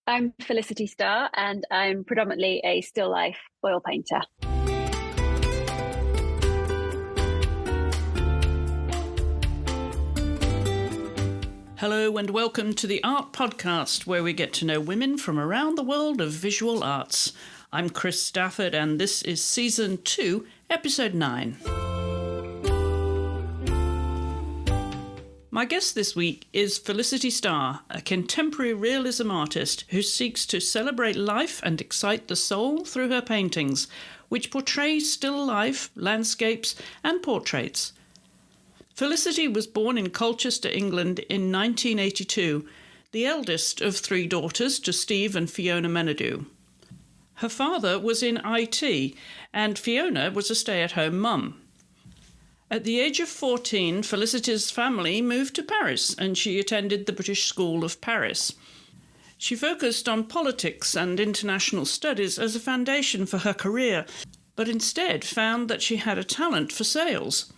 I'm Felicity Starr, and I'm predominantly a still life oil painter. Hello and welcome to the Art Podcast, where we get to know women from around the world of visual arts. I'm Chris Stafford, and this is Season 2, Episode 9. My guest this week is Felicity Starr, a contemporary realism artist who seeks to celebrate life and excite the soul through her paintings, which portray still life, landscapes, and portraits. Felicity was born in Colchester, England in 1982, the eldest of three daughters to Steve and Fiona Menadue. Her father was in IT, and Fiona was a stay-at-home mum. At the age of 14, Felicity's family moved to Paris, and she attended the British School of Paris. She focused on politics and international studies as a foundation for her career, but instead found that she had a talent for sales.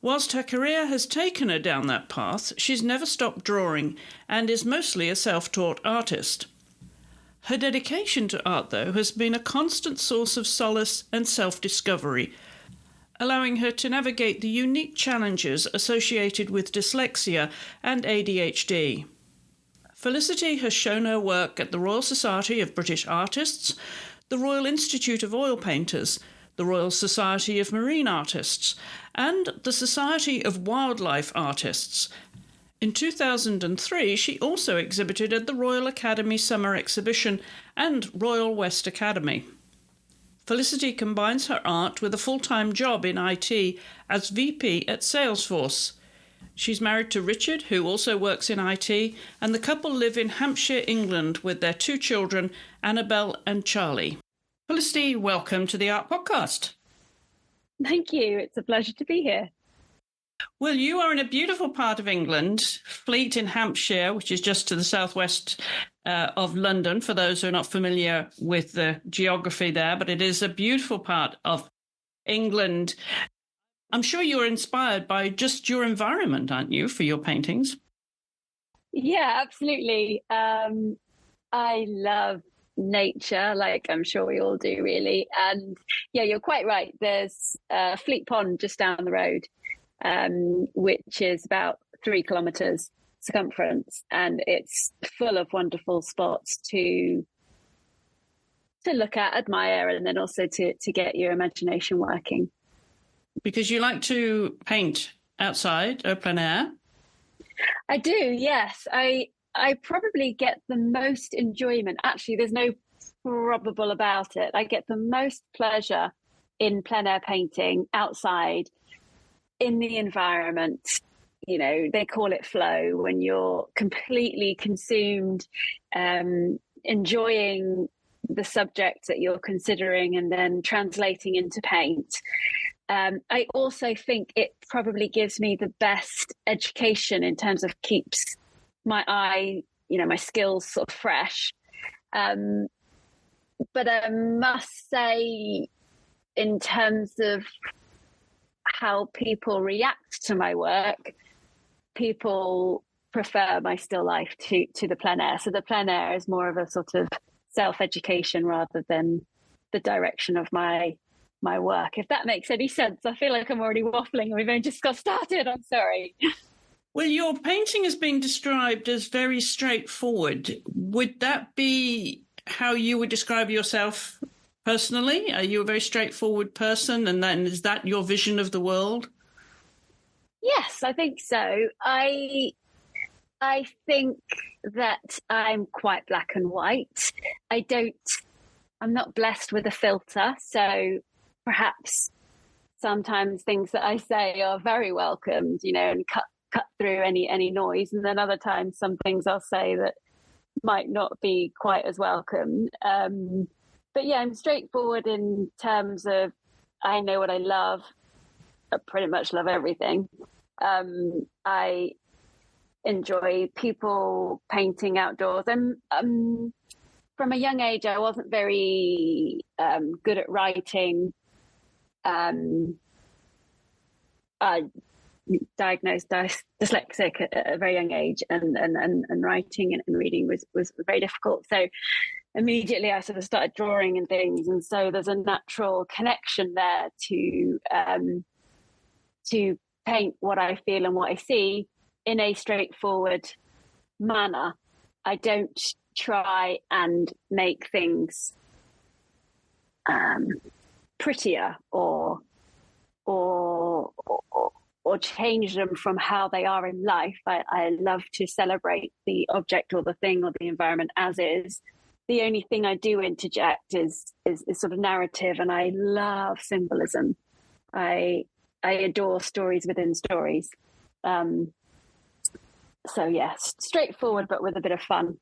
Whilst her career has taken her down that path, she's never stopped drawing and is mostly a self-taught artist. Her dedication to art, though, has been a constant source of solace and self-discovery, allowing her to navigate the unique challenges associated with dyslexia and ADHD. Felicity has shown her work at the Royal Society of British Artists, the Royal Institute of Oil Painters, the Royal Society of Marine Artists, and the Society of Wildlife Artists. In 2003, she also exhibited at the Royal Academy Summer Exhibition and Royal West Academy. Felicity combines her art with a full-time job in IT as VP at Salesforce. She's married to Richard, who also works in IT, and the couple live in Hampshire, England, with their two children, Annabelle and Charlie. Felicity, welcome to the Art Podcast. Thank you. It's a pleasure to be here. Well, you are in a beautiful part of England, Fleet in Hampshire, which is just to the southwest of London, for those who are not familiar with the geography there, but it is a beautiful part of England. I'm sure you're inspired by just your environment, aren't you, for your paintings? Yeah, absolutely. I love nature, like I'm sure we all do, really. And yeah, you're quite right. There's Fleet Pond just down the road, which is about 3 kilometres circumference, and it's full of wonderful spots to look at, admire, and then also to get your imagination working. Because you like to paint outside, au plein air? I do, yes. I probably get the most enjoyment. Actually, there's no probable about it. I get the most pleasure in plein air painting outside in the environment. You know, they call it flow, when you're completely consumed, enjoying the subject that you're considering and then translating into paint. I also think it probably gives me the best education in terms of keeps my eye, my skills sort of fresh. But I must say, in terms of how people react to my work, people prefer my still life to the plein air. So the plein air is more of a sort of self-education rather than the direction of my work, if that makes any sense. I feel like I'm already waffling and we've only just got started. I'm sorry. Well, your painting is being described as very straightforward. Would that be how you would describe yourself personally? Are you a very straightforward person, and then is that your vision of the world? Yes, I think so. I think that I'm quite black and white. I'm not blessed with a filter, so perhaps sometimes things that I say are very welcomed, and cut through any noise, and then other times some things I'll say that might not be quite as welcome. But yeah, I'm straightforward in terms of I know what I love. I pretty much love everything. I enjoy people painting outdoors. From a young age, I wasn't very good at writing. I diagnosed dyslexic at a very young age, and writing and reading was very difficult. So immediately I sort of started drawing and things, and so there's a natural connection there to paint what I feel and what I see in a straightforward manner. I don't try and make things prettier or change them from how they are in life. I love to celebrate the object or the thing or the environment as is. The only thing I do interject is sort of narrative, and I love symbolism. I adore stories within stories. So yes, straightforward, but with a bit of fun.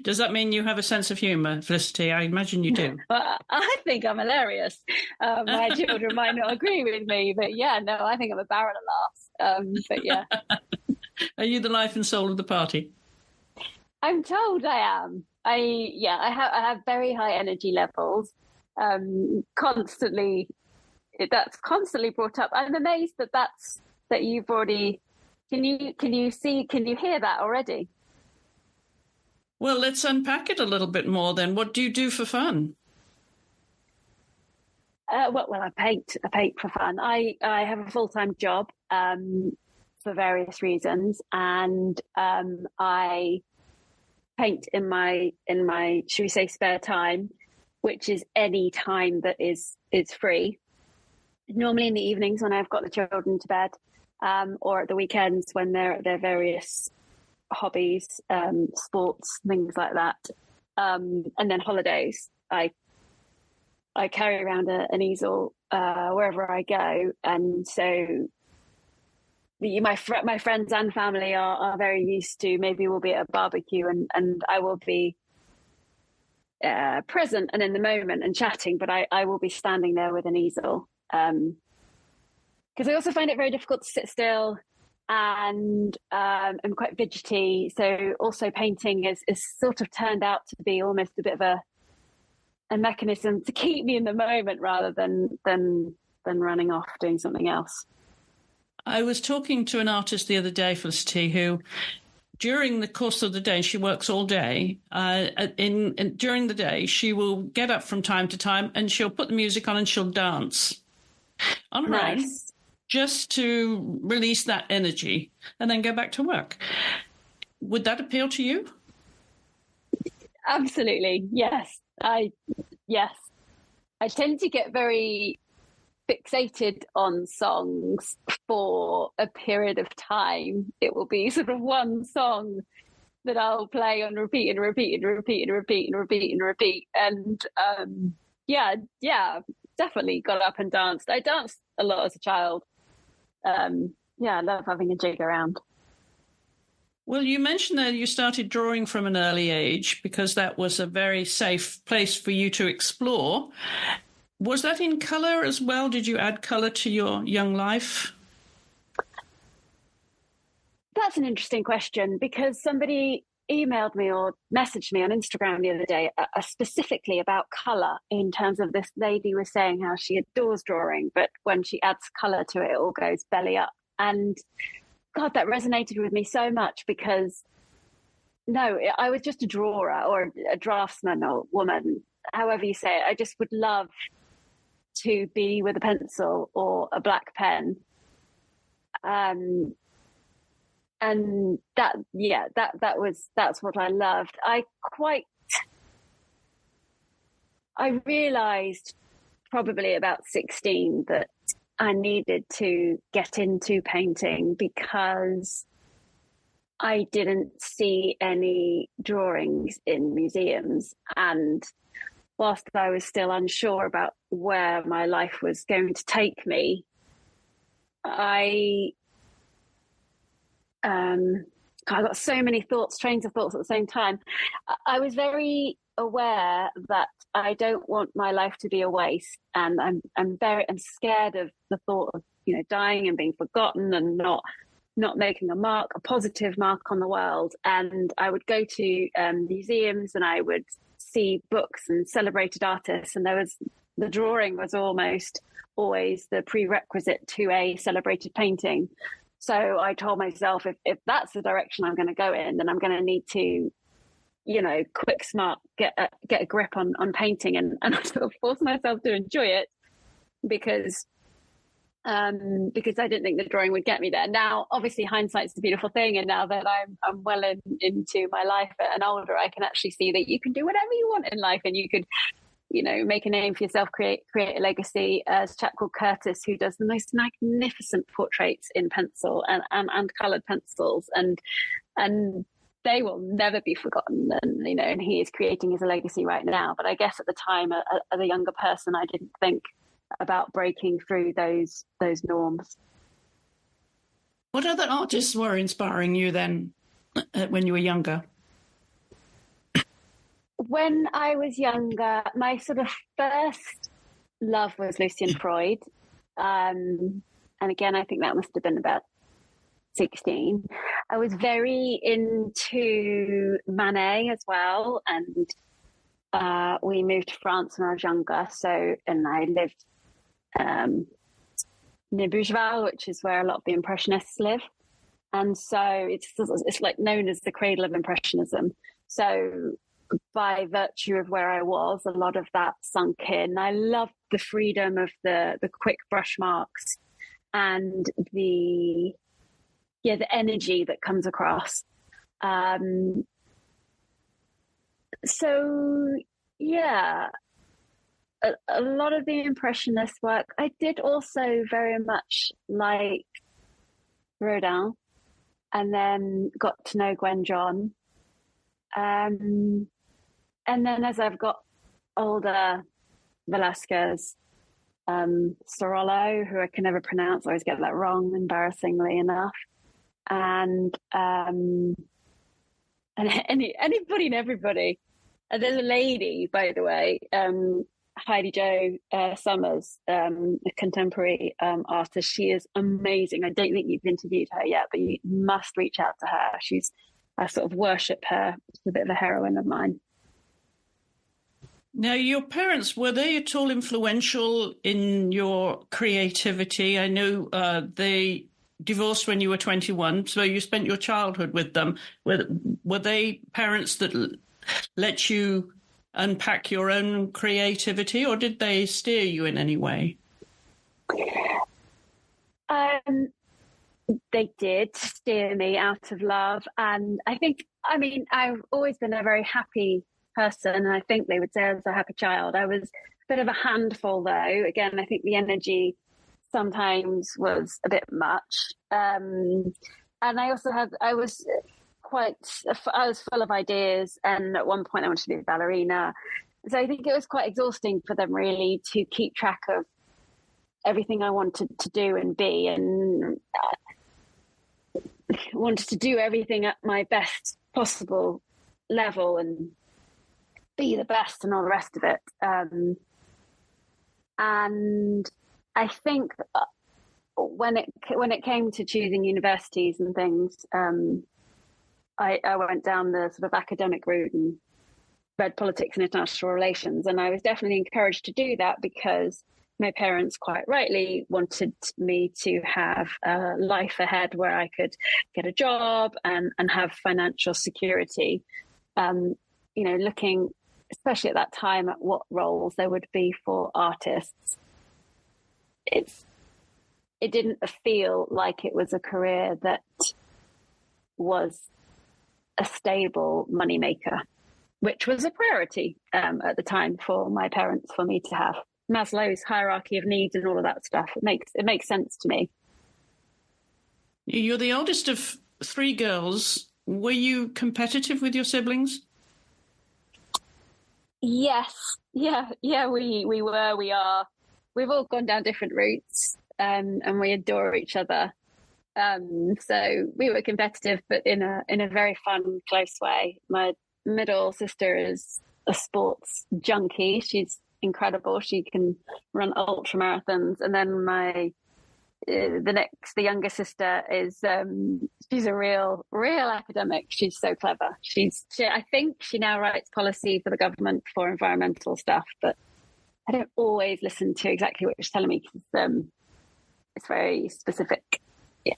Does that mean you have a sense of humour, Felicity? I imagine you do. Well, I think I'm hilarious. My children might not agree with me, but yeah, no, I think I'm a barrel of laughs. But yeah. Are you the life and soul of the party? I'm told I am. I have very high energy levels. Constantly, that's constantly brought up. I'm amazed that you've already. Can you hear that already? Well, let's unpack it a little bit more then. What do you do for fun? Well, I paint for fun. I have a full-time job for various reasons, and I paint in my should we say spare time, which is any time that is free. Normally in the evenings when I've got the children to bed, or at the weekends when they're at their various hobbies, sports, things like that, and then holidays. I carry around an easel wherever I go, and so my friends and family are very used to. Maybe we'll be at a barbecue, and I will be present and in the moment and chatting, but I will be standing there with an easel, because I also find it very difficult to sit still. And I'm quite fidgety, so also painting is sort of turned out to be almost a bit of a mechanism to keep me in the moment rather than running off doing something else. I was talking to an artist the other day, Felicity, who during the course of the day, she works all day. During the day, she will get up from time to time and she'll put the music on and she'll dance on her own, just to release that energy and then go back to work. Would that appeal to you? Absolutely, yes. I tend to get very fixated on songs for a period of time. It will be sort of one song that I'll play on repeat and repeat and repeat and repeat and repeat and repeat. And yeah, definitely got up and danced. I danced a lot as a child. I love having a jig around. Well, you mentioned that you started drawing from an early age because that was a very safe place for you to explore. Was that in colour as well? Did you add colour to your young life? That's an interesting question, because somebody emailed me or messaged me on Instagram the other day specifically about colour, in terms of this lady was saying how she adores drawing, but when she adds colour to it, it all goes belly up. And God, that resonated with me so much, because no, I was just a drawer or a draftsman or woman, however you say it. I just would love to be with a pencil or a black pen. And that's what I loved. I realized probably about 16 that I needed to get into painting because I didn't see any drawings in museums. And whilst I was still unsure about where my life was going to take me, I got so many trains of thoughts at the same time. I was very aware that I don't want my life to be a waste, and I'm scared of the thought of dying and being forgotten and not making a positive mark on the world. And I would go to museums and I would see books and celebrated artists, and there was the drawing was almost always the prerequisite to a celebrated painting. So I told myself, if that's the direction I'm going to go in, then I'm going to need to, quick, smart, get a grip on painting, and I sort of forced myself to enjoy it because I didn't think the drawing would get me there. Now, obviously, hindsight's a beautiful thing, and now that I'm well into my life and older, I can actually see that you can do whatever you want in life, and you could, make a name for yourself, create a legacy. As a chap called Curtis, who does the most magnificent portraits in pencil and coloured pencils, and they will never be forgotten. And he is creating his legacy right now. But I guess at the time, as a younger person, I didn't think about breaking through those norms. What other artists were inspiring you then, when you were younger? When I was younger, my sort of first love was Lucian Freud. And again, I think that must have been about 16. I was very into Manet as well. And we moved to France when I was younger. And I lived near Bougival, which is where a lot of the Impressionists live. And so it's like known as the cradle of Impressionism. So by virtue of where I was, a lot of that sunk in. I loved the freedom of the quick brush marks and the energy that comes across. A lot of the Impressionist work. I did also very much like Rodin, and then got to know Gwen John. And then as I've got older, Velasquez, Sorollo, who I can never pronounce, I always get that wrong, embarrassingly enough. And anybody and everybody. And there's a lady, by the way, Heidi Jo Summers, a contemporary artist. She is amazing. I don't think you've interviewed her yet, but you must reach out to her. I sort of worship her. She's a bit of a heroine of mine. Now, your parents, were they at all influential in your creativity? I know they divorced when you were 21, so you spent your childhood with them. Were they parents that let you unpack your own creativity, or did they steer you in any way? They did steer me out of love. And I've always been a very happy person, and I think they would say I was a happy child. I was a bit of a handful, though. Again, I think the energy sometimes was a bit much. And I was full of ideas, and at one point I wanted to be a ballerina. So I think it was quite exhausting for them, really, to keep track of everything I wanted to do and be, and wanted to do everything at my best possible level and be the best and all the rest of it. And I think when it came to choosing universities and things, I went down the sort of academic route and read politics and international relations. And I was definitely encouraged to do that because my parents quite rightly wanted me to have a life ahead where I could get a job and have financial security. Looking, especially at that time, at what roles there would be for artists, it didn't feel like it was a career that was a stable moneymaker, which was a priority at the time for my parents, for me to have. Maslow's hierarchy of needs and all of that stuff. It makes sense to me. You're the oldest of three girls. Were you competitive with your siblings? Yes. Yeah, we were, we are. We've all gone down different routes, and we adore each other. So we were competitive, but in a very fun, close way. My middle sister is a sports junkie. She's incredible. She can run ultra marathons. And then the younger sister is she's a real academic. She's so clever. I think she now writes policy for the government for environmental stuff, but I don't always listen to exactly what she's telling me because it's very specific. Yeah.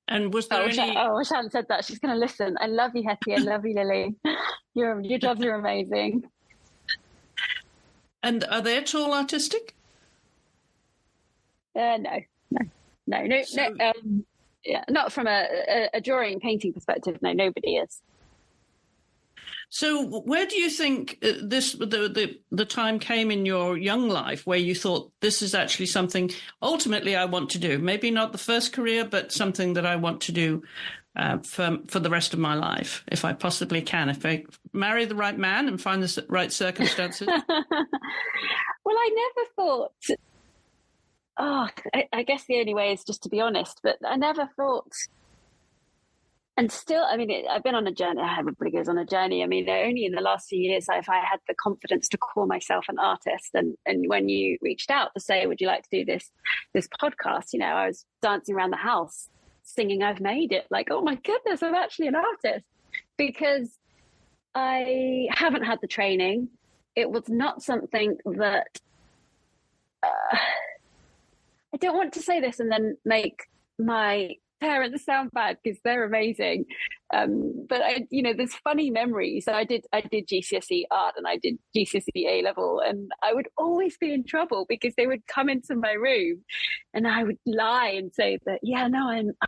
And was there any? I wish I hadn't said that. She's going to listen. I love you, Hetty. I love you, Lily. Your jobs are amazing. And are they at all artistic? No. Yeah, not from a drawing painting perspective. No, nobody is. So where do you think the time came in your young life where you thought this is actually something ultimately I want to do? Maybe not the first career, but something that I want to do for the rest of my life, if I possibly can, if I marry the right man and find the right circumstances. Well, I never thought, I guess the only way is just to be honest, but I never thought, and still, I mean, I've been on a journey, everybody goes on a journey. I mean, only in the last few years have I had the confidence to call myself an artist. And when you reached out to say, would you like to do this podcast? You know, I was dancing around the house singing, I've made it. Like, oh my goodness, I'm actually an artist. Because I haven't had the training. It was not something that I don't want to say this and then make my parents sound bad because they're amazing. But there's funny memories. I did GCSE art and I did GCSE A level, and I would always be in trouble because they would come into my room and I would lie and say that,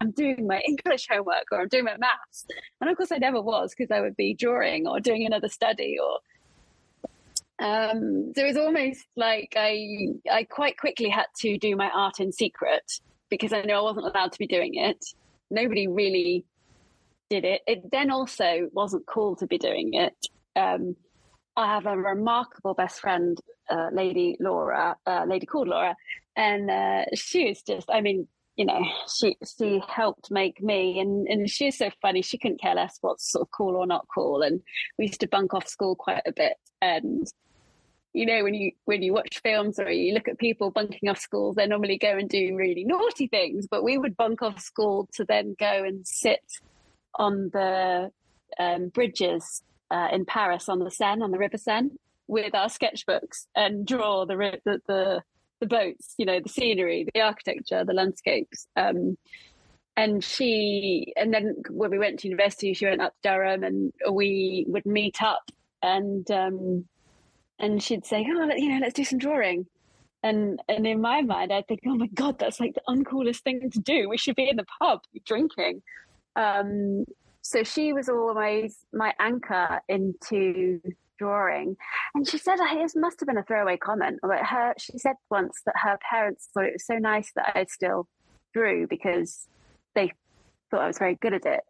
I'm doing my English homework or I'm doing my maths. And of course I never was, because I would be drawing or doing another study or so it was almost like I quite quickly had to do my art in secret because I know I wasn't allowed to be doing it. Nobody really did it. It then also wasn't cool to be doing it. I have a remarkable best friend, lady called Laura, and she was just, I mean, she helped make me, and she's so funny. She couldn't care less what's sort of cool or not cool. And we used to bunk off school quite a bit. And when you watch films or you look at people bunking off school, they normally go and do really naughty things. But we would bunk off school to then go and sit on the bridges in Paris on the River Seine, with our sketchbooks and draw the boats, the scenery, the architecture, the landscapes. And then when we went to university, she went up to Durham, and we would meet up and she'd say, let's do some drawing. And in my mind, I'd think, oh my God, that's like the uncoolest thing to do. We should be in the pub drinking. So she was always my anchor into drawing. And she said, it must have been a throwaway comment, but she said once that her parents thought it was so nice that I still drew because they thought I was very good at it.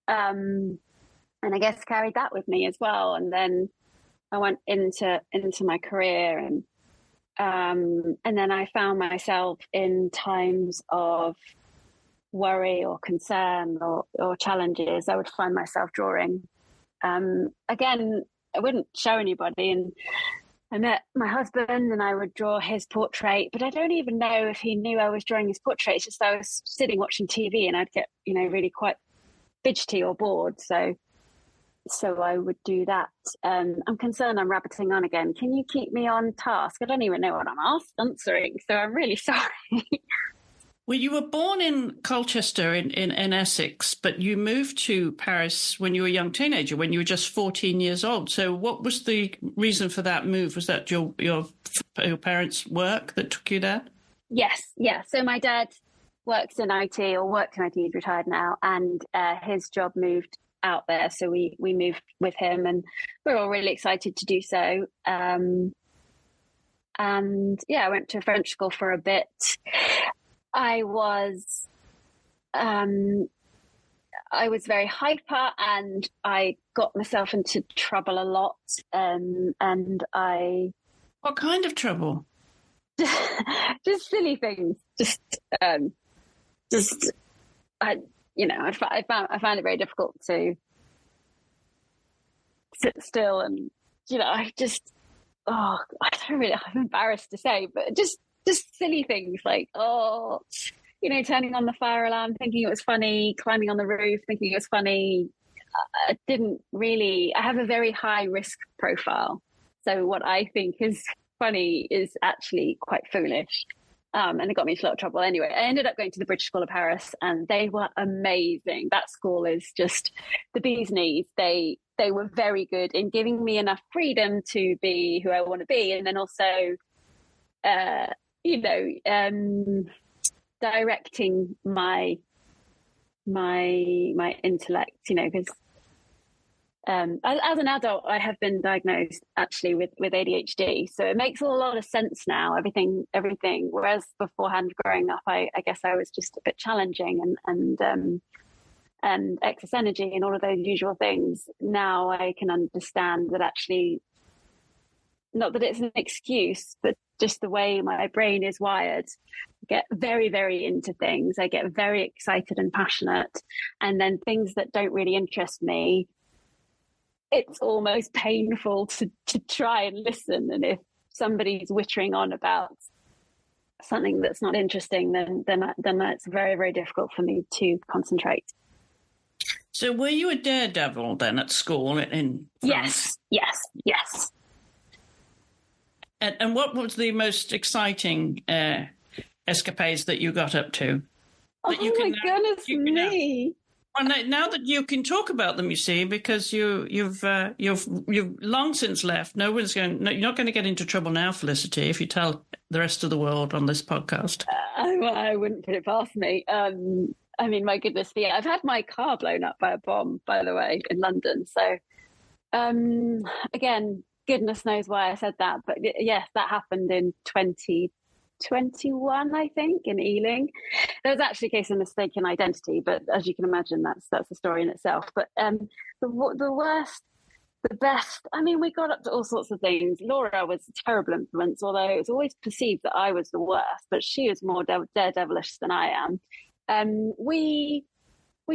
And I guess carried that with me as well. And then I went into my career, and then I found myself in times of worry or concern or challenges. I would find myself drawing. Again, I wouldn't show anybody, and I met my husband and I would draw his portrait, but I don't even know if he knew I was drawing his portrait. It's just I was sitting watching TV and I'd get, really quite fidgety or bored. So I would do that. I'm concerned I'm rabbiting on again. Can you keep me on task? I don't even know what I'm answering, so I'm really sorry. Well, you were born in Colchester in Essex, but you moved to Paris when you were a young teenager, when you were just 14 years old. So what was the reason for that move? Was that your parents' work that took you there? Yes, yeah. So my dad worked in IT, he's retired now, and his job moved out there. So we moved with him, and we're all really excited to do so. And yeah, I went to French school for a bit. I was very hyper, and I got myself into trouble a lot. And I... What kind of trouble? Just silly things. I found it very difficult to sit still, and I'm embarrassed to say, but just silly things like, turning on the fire alarm, thinking it was funny, climbing on the roof, thinking it was funny. I have a very high risk profile. So what I think is funny is actually quite foolish. And it got me into a lot of trouble. Anyway, I ended up going to the British School of Paris, and they were amazing. That school is just the bee's knees. They were very good in giving me enough freedom to be who I want to be, and then also, directing my intellect. Because as an adult, I have been diagnosed actually with ADHD, so it makes a lot of sense now. Everything. Whereas beforehand, growing up, I guess I was just a bit challenging and excess energy and all of those usual things. Now I can understand that actually, not that it's an excuse, but just the way my brain is wired. I get very, very into things. I get very excited and passionate, and then things that don't really interest me, it's almost painful to try and listen. And if somebody's wittering on about something that's not interesting, then it's very, very difficult for me to concentrate. So were you a daredevil then at school in France? Yes. And what was the most exciting escapades that you got up to? My goodness me! Well, now that you can talk about them, you see, because you've long since left. You're not going to get into trouble now, Felicity, if you tell the rest of the world on this podcast. I wouldn't put it past me. I mean, my goodness me, I've had my car blown up by a bomb, by the way, in London. So, again, goodness knows why I said that, but yes, that happened in 2021, I think, in Ealing. There was actually a case of mistaken identity, but as you can imagine, that's a story in itself. But the worst, the best, I mean, we got up to all sorts of things. Laura was a terrible influence, although it was always perceived that I was the worst, but she is more daredevilish than I am. We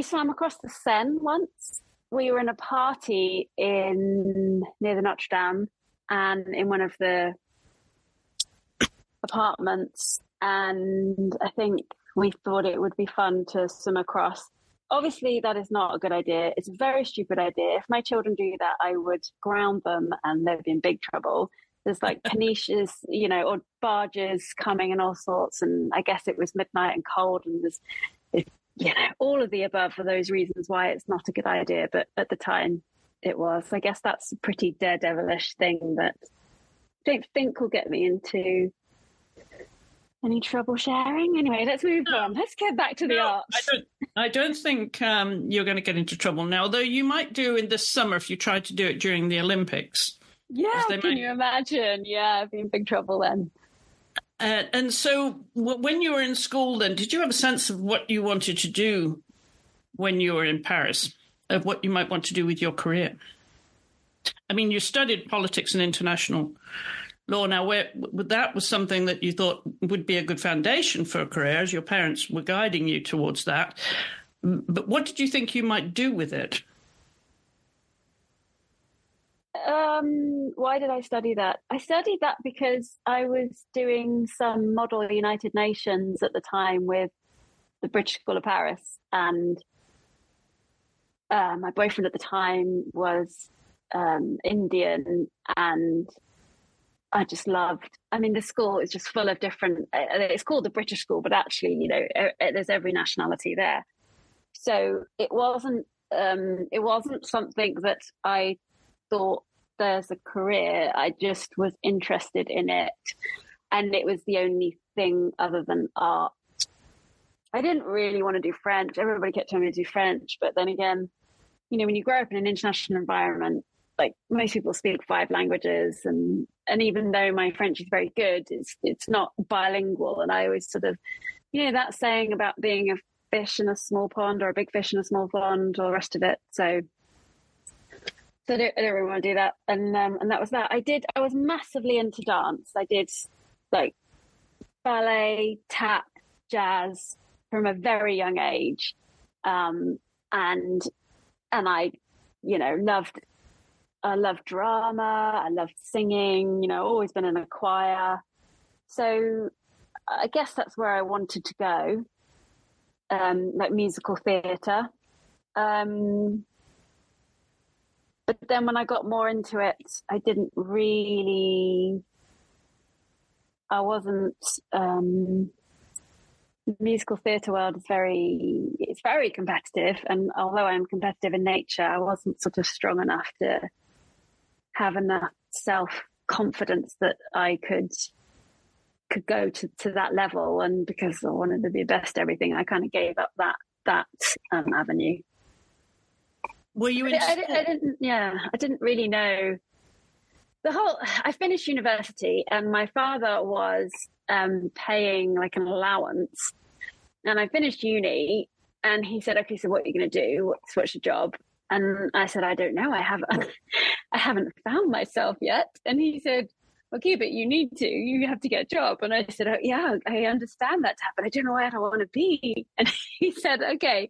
swam across the Seine once. We were in a party near the Notre Dame, and in one of the apartments, and I think we thought it would be fun to swim across. Obviously, that is not a good idea. It's a very stupid idea. If my children do that, I would ground them and they'd be in big trouble. There's like paniches, or barges coming and all sorts. And I guess it was midnight and cold, and there's, all of the above for those reasons why it's not a good idea. But at the time, it was. I guess that's a pretty daredevilish thing that I don't think will get me into any trouble sharing. Anyway, let's move on. Let's get back to the arts. I don't think you're going to get into trouble now, though you might do in this summer if you try to do it during the Olympics. Yeah, can you imagine? Yeah, I'd be in big trouble then. And so when you were in school then, did you have a sense of what you wanted to do when you were in Paris, of what you might want to do with your career? I mean, you studied politics and international law. Now, that was something that you thought would be a good foundation for a career, as your parents were guiding you towards that. But what did you think you might do with it? Why did I study that? I studied that because I was doing some Model United Nations at the time with the British School of Paris, and my boyfriend at the time was Indian, and I just loved. I mean, the school is just full of different. It's called the British School, but actually, there's every nationality there. So it wasn't something that I thought there's a career. I just was interested in it, and it was the only thing other than art. I didn't really want to do French. Everybody kept telling me to do French, but then again, when you grow up in an international environment, like most people speak 5 languages, and even though my French is very good, it's not bilingual. And I always sort of, that saying about being a fish in a small pond or a big fish in a small pond, or the rest of it. So I don't really want to do that. And that was that. I was massively into dance. I did like ballet, tap, jazz from a very young age. And I, loved drama. I loved singing, always been in a choir. So I guess that's where I wanted to go. Like musical theatre. But then when I got more into it, I didn't really I wasn't. The musical theatre world is very competitive, and although I'm competitive in nature, I wasn't sort of strong enough to have enough self-confidence that I could go to that level. And because I wanted to be best at everything, I kind of gave up that avenue. Were you in I didn't really know I finished university, and my father was paying like an allowance, and I finished uni, and he said, okay, so what are you going to do? What's your job? And I said, I don't know. I haven't found myself yet. And he said, okay, but you have to get a job. And I said, oh, yeah, I understand that, but I don't know what I want to be. And he said, okay,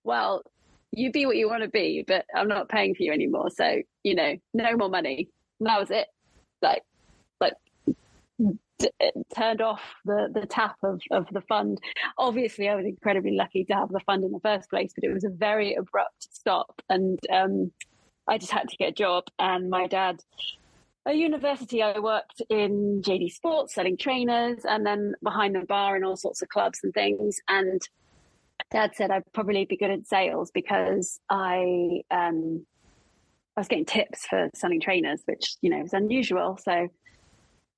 well, you be what you want to be, but I'm not paying for you anymore. So, no more money. And that was it. Like turned off the tap of the fund. Obviously, I was incredibly lucky to have the fund in the first place, but it was a very abrupt stop. And I just had to get a job. And my dad, at university, I worked in JD Sports, selling trainers, and then behind the bar in all sorts of clubs and things. And Dad said I'd probably be good at sales because I was getting tips for selling trainers, which, was unusual. So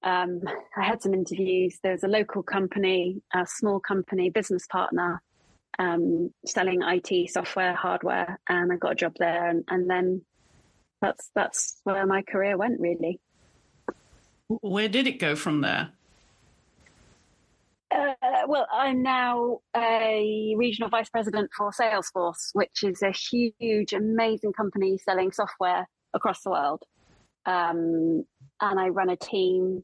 I had some interviews. There was a local company, a small company, business partner, selling IT software, hardware, and I got a job there. And then that's where my career went, really. Where did it go from there? Well, I'm now a regional vice president for Salesforce, which is a huge, amazing company selling software across the world. And I run a team,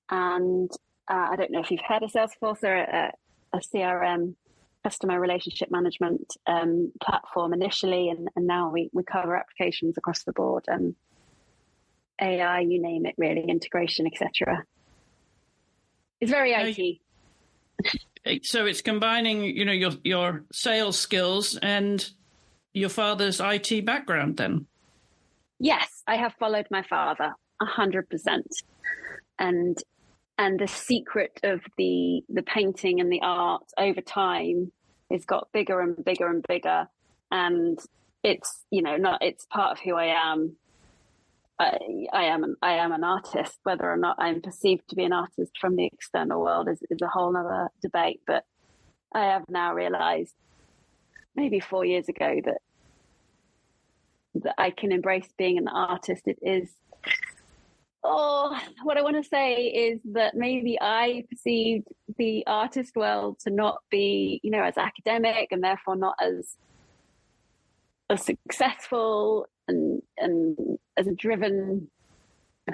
and I don't know if you've heard of Salesforce. They're a CRM, customer relationship management platform initially, and now we cover applications across the board, AI, you name it, really, integration, etc. It's very IT. So it's combining, your sales skills and your father's IT background then? Yes, I have followed my father 100%. And the secret of the painting and the art over time has got bigger and bigger and bigger. And it's, it's part of who I am. I am an artist. Whether or not I'm perceived to be an artist from the external world is a whole other debate. But I have now realized, maybe 4 years ago, that I can embrace being an artist. It is, what I want to say is that maybe I perceived the artist world to not be, as academic, and therefore not as successful and as a driven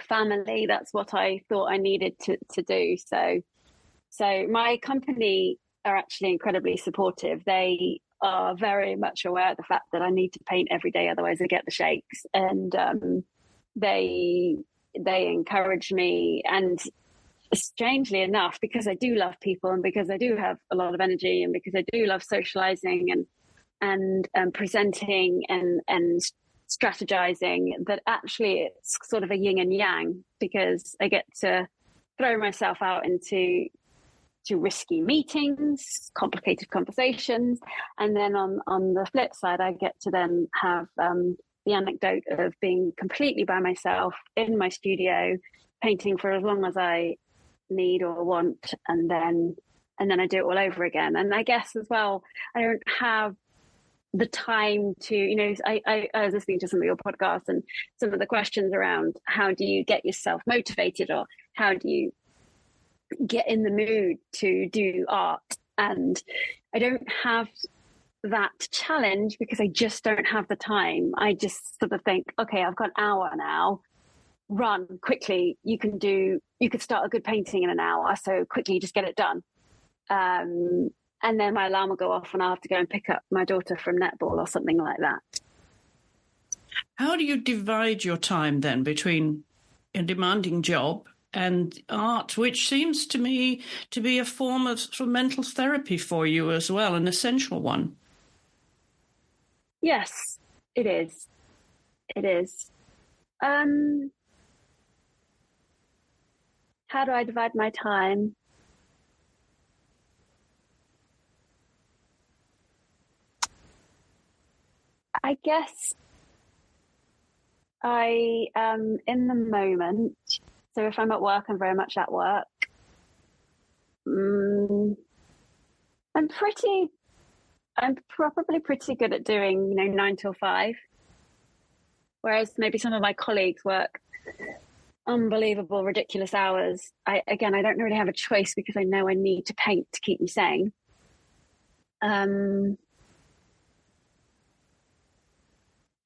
family. That's what I thought I needed to do. So my company are actually incredibly supportive. They are very much aware of the fact that I need to paint every day, otherwise I get the shakes. And they encourage me. And strangely enough, because I do love people, and because I do have a lot of energy, and because I do love socializing and presenting and strategizing, that actually it's sort of a yin and yang, because I get to throw myself out into risky meetings, complicated conversations, and then on the flip side, I get to then have the anecdote of being completely by myself in my studio, painting for as long as I need or want, and then I do it all over again. And I guess as well, I don't have the time to, I was listening to some of your podcasts, and some of the questions around how do you get yourself motivated, or how do you get in the mood to do art. And I don't have that challenge because I just don't have the time. I just sort of think, okay, I've got an hour now, run quickly. You could start a good painting in an hour, so quickly just get it done. And then my alarm will go off and I'll have to go and pick up my daughter from netball or something like that. How do you divide your time then between a demanding job and art, which seems to me to be a form of sort of mental therapy for you as well, an essential one? Yes, it is. It is. How do I divide my time? I guess I am in the moment. So if I'm at work, I'm very much at work. I'm probably pretty good at doing, 9 till 5. Whereas maybe some of my colleagues work unbelievable, ridiculous hours. I don't really have a choice because I know I need to paint to keep me sane. And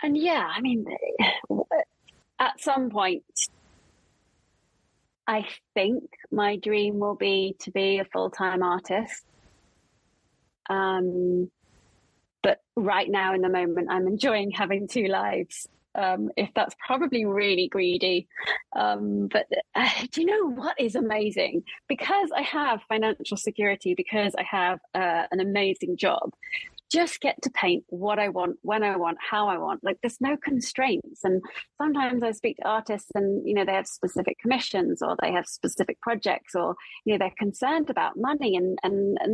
yeah, I mean, at some point, I think my dream will be to be a full-time artist. But right now, in the moment, I'm enjoying having 2 lives. If that's probably really greedy. But do you know what is amazing? Because I have financial security, because I have an amazing job, just get to paint what I want, when I want, how I want. Like there's no constraints. And sometimes I speak to artists and, they have specific commissions or they have specific projects or, they're concerned about money and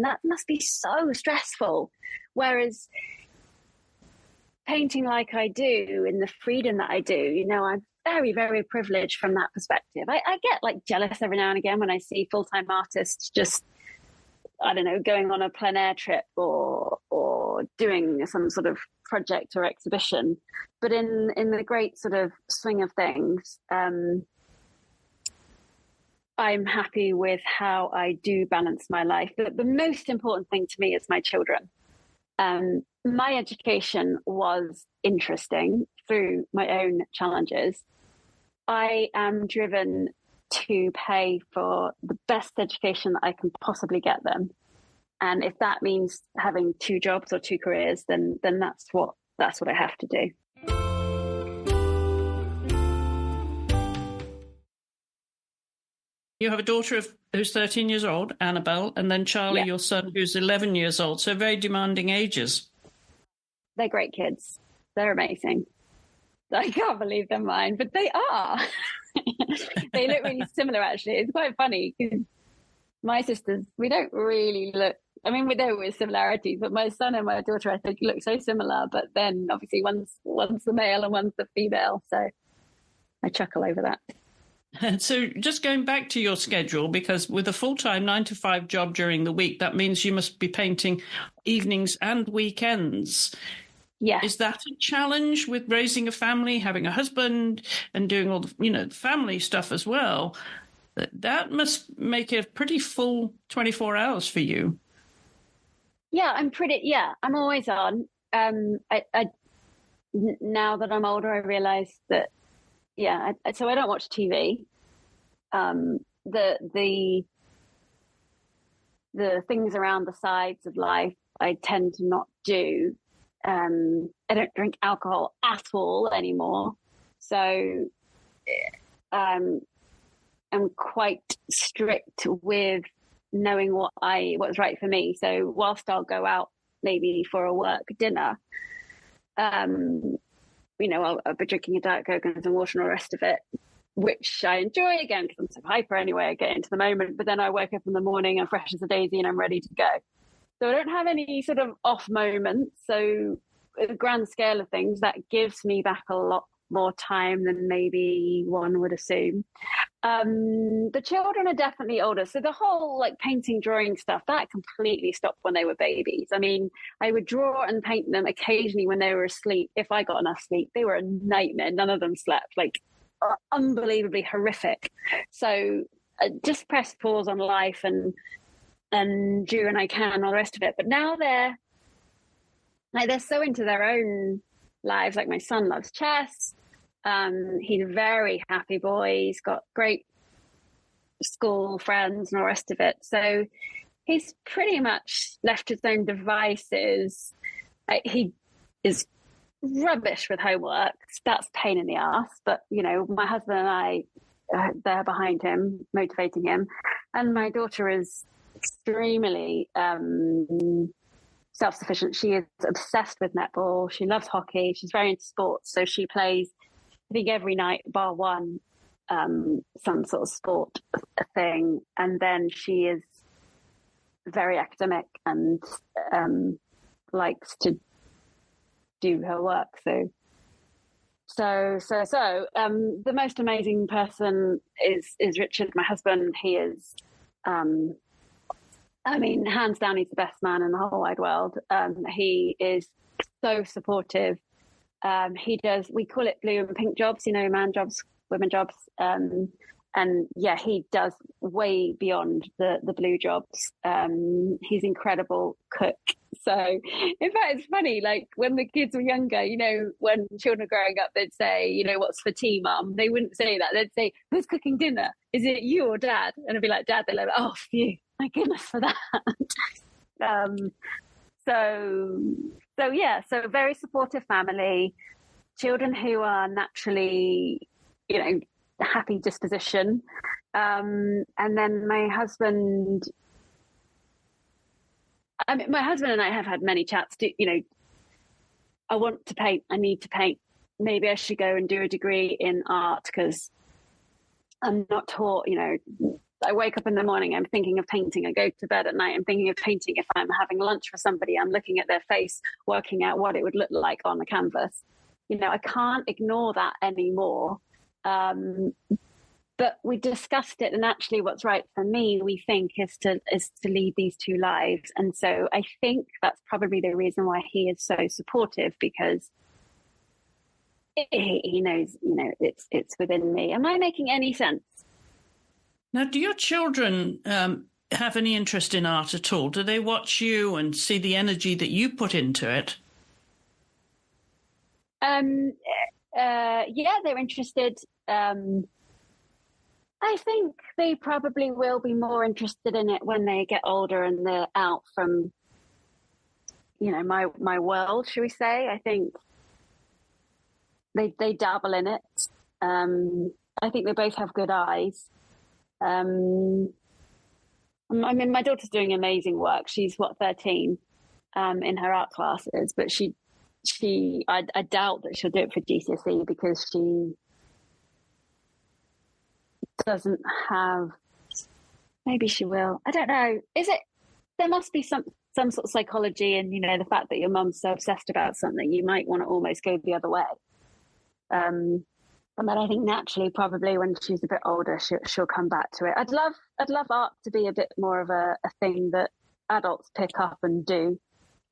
that must be so stressful. Whereas painting like I do in the freedom that I do, I'm very, very privileged from that perspective. I get like jealous every now and again when I see full-time artists just, I don't know, going on a plein air trip or doing some sort of project or exhibition. But in the great sort of swing of things, I'm happy with how I do balance my life. The most important thing to me is my children. My education was interesting through my own challenges. I am driven to pay for the best education that I can possibly get them. And if that means having 2 jobs or 2 careers, then that's what I have to do. You have a daughter who's 13 years old, Annabelle, and then Charlie, your son, who's 11 years old. So very demanding ages. They're great kids. They're amazing. I can't believe they're mine, but they are. They look really similar, actually. It's quite funny because my sisters, we don't really look, I mean, there were similarities, but my son and my daughter, I think, look so similar. But then obviously one's the male and one's the female. So I chuckle over that. So just going back to your schedule, because with a full-time 9 to 5 job during the week, that means you must be painting evenings and weekends. Yeah. Is that a challenge with raising a family, having a husband and doing all the, family stuff as well? That must make it a pretty full 24 hours for you. Yeah, I'm always on. Now that I'm older, I realize that, so I don't watch TV. The things around the sides of life, I tend to not do. I don't drink alcohol at all anymore. So I'm quite strict with knowing what's right for me. So whilst I'll go out maybe for a work dinner, I'll be drinking a Diet Coke and some water and all the rest of it, which I enjoy again because I'm so hyper anyway. I get into the moment, but then I wake up in the morning and fresh as a daisy and I'm ready to go. So I don't have any sort of off moments. So in the grand scale of things, that gives me back a lot more time than maybe one would assume. The children are definitely older. So the whole painting, drawing stuff, that completely stopped when they were babies. I mean, I would draw and paint them occasionally when they were asleep. If I got enough sleep, they were a nightmare. None of them slept, unbelievably horrific. So just press pause on life and do when I can, all the rest of it. But now they're so into their own lives. Like my son loves chess. He's a very happy boy. He's got great school friends and all the rest of it. So he's pretty much left his own devices. He is rubbish with homework. That's a pain in the ass. But, my husband and I are there behind him, motivating him. And my daughter is extremely self-sufficient. She is obsessed with netball. She loves hockey. She's very into sports. So she plays, I think, every night bar one. some sort of sport thing, and then she is very academic and likes to do her work. So the most amazing person is Richard, my husband. He is, I mean, hands down, he's the best man in the whole wide world. He is so supportive. He does, we call it blue and pink jobs, you know, man jobs, women jobs. And yeah, he does way beyond the blue jobs. He's incredible cook. So, in fact, it's funny, like when the kids were younger, you know, when children are growing up, they'd say, you know, what's for tea, mum? They wouldn't say that. They'd say, who's cooking dinner? Is it you or dad? And I'd be like, dad. They're like, oh, phew, my goodness for that. So very supportive family, children who are naturally, you know, happy disposition. And then my husband and I have had many chats. You know, I want to paint. I need to paint. Maybe I should go and do a degree in art because I'm not taught. You know, I wake up in the morning, I'm thinking of painting. I go to bed at night, I'm thinking of painting. If I'm having lunch for somebody, I'm looking at their face, working out what it would look like on the canvas. You know, I can't ignore that anymore. But we discussed it, and actually what's right for me, we think, is to lead these two lives. And so I think that's probably the reason why he is so supportive, because he knows, you know, it's within me. Am I making any sense? Now, do your children have any interest in art at all? Do they watch you and see the energy that you put into it? Yeah, they're interested. I think they probably will be more interested in it when they get older and they're out from, you know, my world, shall we say. I think they dabble in it. I think they both have good eyes. I mean, my daughter's doing amazing work. She's 13 in her art classes, but I doubt that she'll do it for GCSE because she doesn't have. Maybe she will. I don't know. There must be some sort of psychology, and you know, the fact that your mum's so obsessed about something, you might want to almost go the other way. And then I think naturally, probably when she's a bit older, she'll come back to it. I'd love art to be a bit more of a thing that adults pick up and do.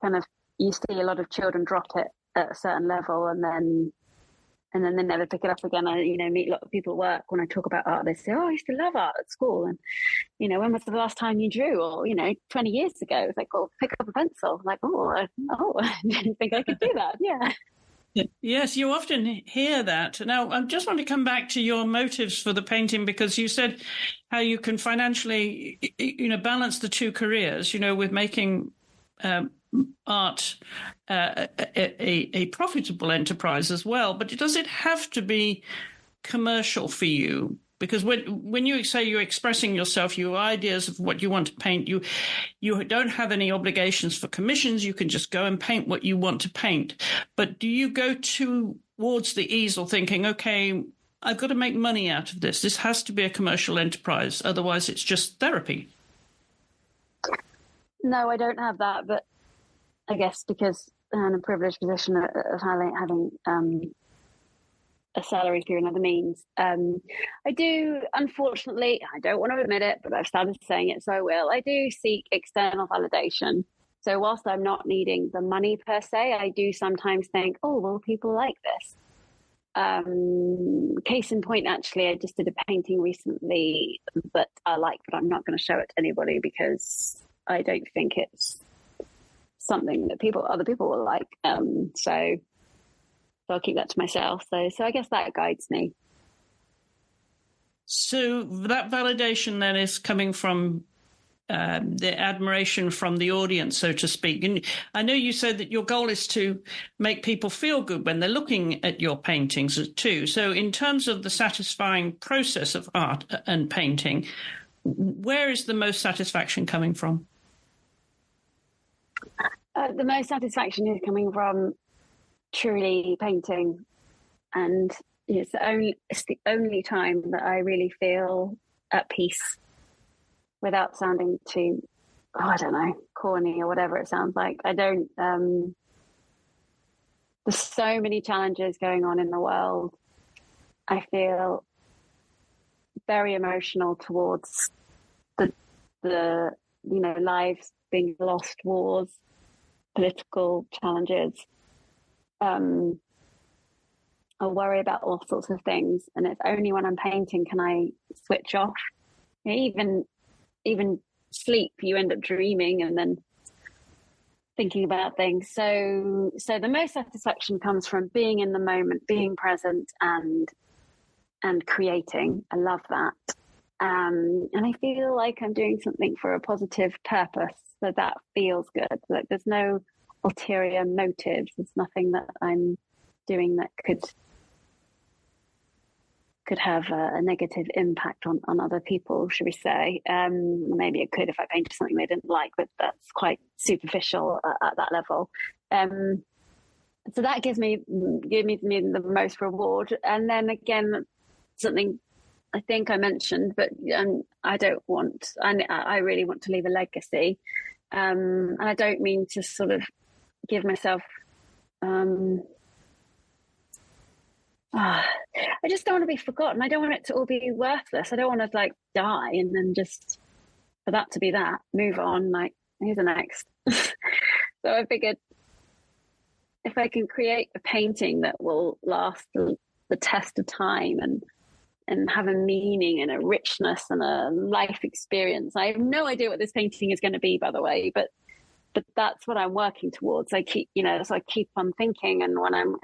Kind of, you see a lot of children drop it at a certain level, and then they never pick it up again. I, you know, meet a lot of people at work when I talk about art. They say, "Oh, I used to love art at school," and you know, when was the last time you drew? Or you know, 20 years ago. It's like, "Oh, pick up a pencil." I'm like, I didn't think I could do that. Yeah. Yes, you often hear that. Now, I just want to come back to your motives for the painting, because you said how you can financially, you know, balance the two careers, you know, with making art a profitable enterprise as well. But does it have to be commercial for you? Because when you say you're expressing yourself, your ideas of what you want to paint, you don't have any obligations for commissions. You can just go and paint what you want to paint. But do you go towards the easel thinking, okay, I've got to make money out of this. This has to be a commercial enterprise. Otherwise, it's just therapy. No, I don't have that. But I guess because I'm in a privileged position of having a salary through another means. I do, unfortunately, I don't want to admit it, but I've started saying it, so I will. I do seek external validation. So whilst I'm not needing the money per se, I do sometimes think, oh, will people like this? Case in point, actually, I just did a painting recently that I like, but I'm not going to show it to anybody because I don't think it's something that other people will like. So I'll keep that to myself. So I guess that guides me. So that validation then is coming from the admiration from the audience, so to speak. And I know you said that your goal is to make people feel good when they're looking at your paintings too. So in terms of the satisfying process of art and painting, where is the most satisfaction coming from? The most satisfaction is coming from truly painting and it's the only time that I really feel at peace without sounding too, I don't know, corny or whatever it sounds like. I don't, there's so many challenges going on in the world. I feel very emotional towards the lives being lost, wars, political challenges. I'll worry about all sorts of things, and it's only when I'm painting can I switch off. Even sleep, you end up dreaming and then thinking about things. So the most satisfaction comes from being in the moment, being present, and creating. I love that. And I feel like I'm doing something for a positive purpose. So that feels good. Like there's no ulterior motives. There's nothing that I'm doing that could have a negative impact on other people, should we say. Maybe it could if I painted something they didn't like, but that's quite superficial at that level. So that gives me the most reward. And then again, something I think I mentioned, but I really want to leave a legacy. And I don't mean to sort of give myself I just don't want to be forgotten. I don't want it to all be worthless. I don't want to like die and then just for that to be that, move on, like who's the next? So I figured if I can create a painting that will last the test of time and have a meaning and a richness and a life experience. I have no idea what this painting is going to be, by the way, but that's what I'm working towards. So I keep on thinking, and when I'm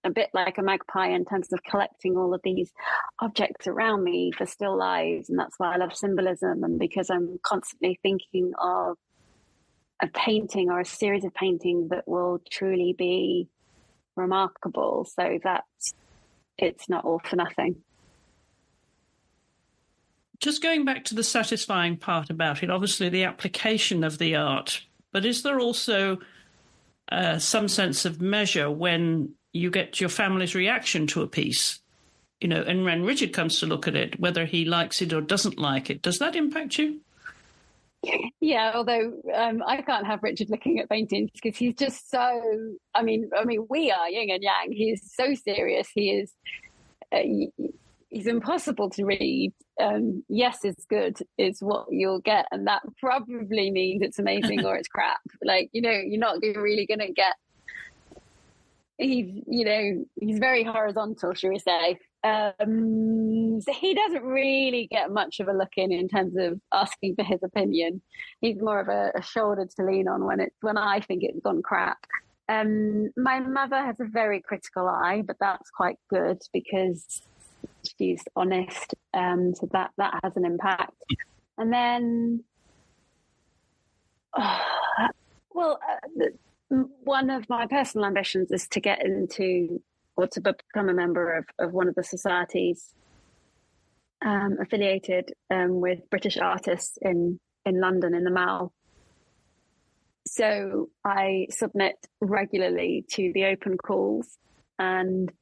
a bit like a magpie in terms of collecting all of these objects around me for still lives. And that's why I love symbolism, and because I'm constantly thinking of a painting or a series of paintings that will truly be remarkable, so that it's not all for nothing. Just going back to the satisfying part about it, obviously the application of the art, but is there also some sense of measure when you get your family's reaction to a piece, and when Richard comes to look at it, whether he likes it or doesn't like it, does that impact you? Yeah, although I can't have Richard looking at paintings because he's just so, I mean, we are yin and yang. He's so serious. He is, he's impossible to read. Yes is good is what you'll get. And that probably means it's amazing or it's crap. Like, you're not really going to get, he's very horizontal, shall we say. So he doesn't really get much of a look in terms of asking for his opinion. He's more of a shoulder to lean on when I think it's gone crap. My mother has a very critical eye, but that's quite good because she's honest. So that has an impact. And then, one of my personal ambitions is to get into or to become a member of one of the societies affiliated with British artists in London, in the Mall. So I submit regularly to the open calls, and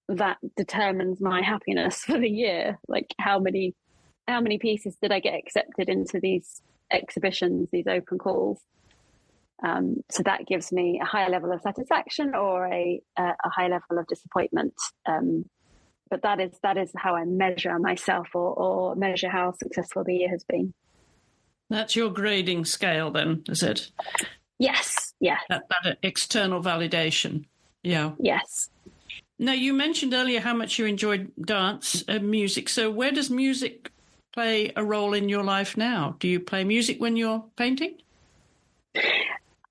that determines my happiness for the year. Like how many pieces did I get accepted into these exhibitions, these open calls? So that gives me a higher level of satisfaction or a high level of disappointment. But that is how I measure myself or measure how successful the year has been. That's your grading scale then, is it? Yes, yeah. That external validation. Yeah. Yes. Now, you mentioned earlier how much you enjoyed dance and music. So where does music play a role in your life now? Do you play music when you're painting?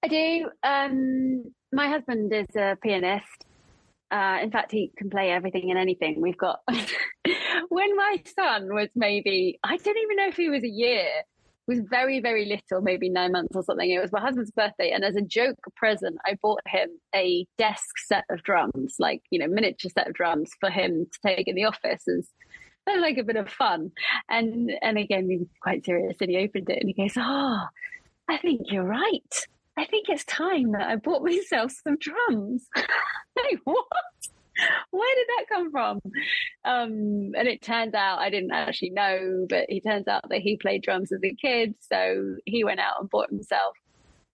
I do. My husband is a pianist. In fact, he can play everything and anything. We've got, when my son was maybe, I don't even know if he was a year, was very, very little, maybe 9 months or something. It was my husband's birthday. And as a joke present, I bought him a desk set of drums, like, miniature set of drums for him to take in the office as like a bit of fun. And again, he was quite serious, and he opened it and he goes, "Oh, I think you're right. I think it's time that I bought myself some drums." Like, what? Where did that come from? And it turns out, I didn't actually know, but it turns out that he played drums as a kid. So he went out and bought himself.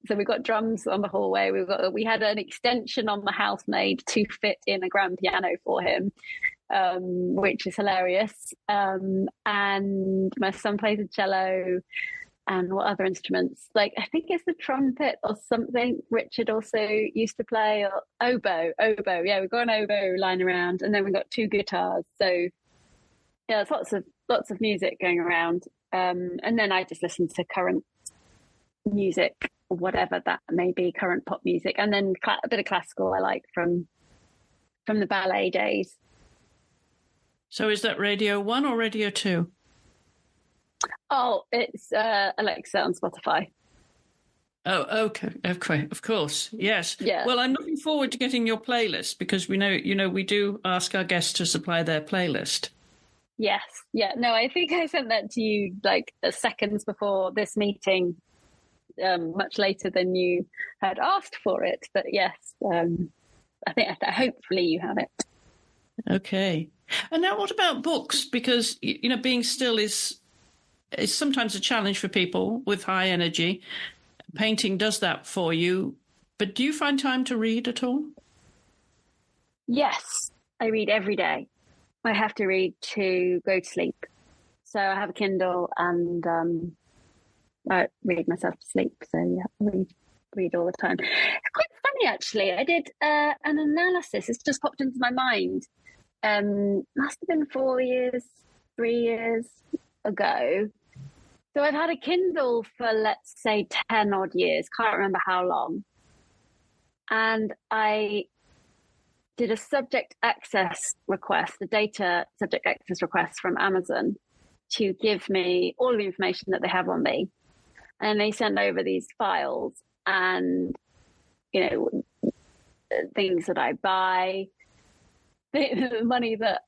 So we got drums on the hallway. We had an extension on the house made to fit in a grand piano for him, which is hilarious. And my son plays the cello. And what other instruments? Like, I think it's the trumpet or something. Richard also used to play, or oboe. Yeah, we've got an oboe lying around, and then we've got 2 guitars. So yeah, there's lots of music going around. And then I just listen to current music, whatever that may be, current pop music, and then a bit of classical I like from the ballet days. So is that Radio 1 or Radio 2? Oh, it's Alexa on Spotify. Oh, okay. Of course. Yes. Yeah. Well, I'm looking forward to getting your playlist, because we know, we do ask our guests to supply their playlist. Yes. Yeah. No, I think I sent that to you like seconds before this meeting, much later than you had asked for it. But yes, I think hopefully you have it. Okay. And now what about books? Because, being still is sometimes a challenge for people with high energy. Painting does that for you. But do you find time to read at all? Yes, I read every day. I have to read to go to sleep. So I have a Kindle and I read myself to sleep. So yeah, I read all the time. It's quite funny, actually. I did an analysis. It's just popped into my mind. Must have been 3 years ago. So I've had a Kindle for, let's say, 10 odd years. Can't remember how long. And I did a subject access request, a data subject access request from Amazon to give me all the information that they have on me. And they send over these files and, things that I buy, the money that...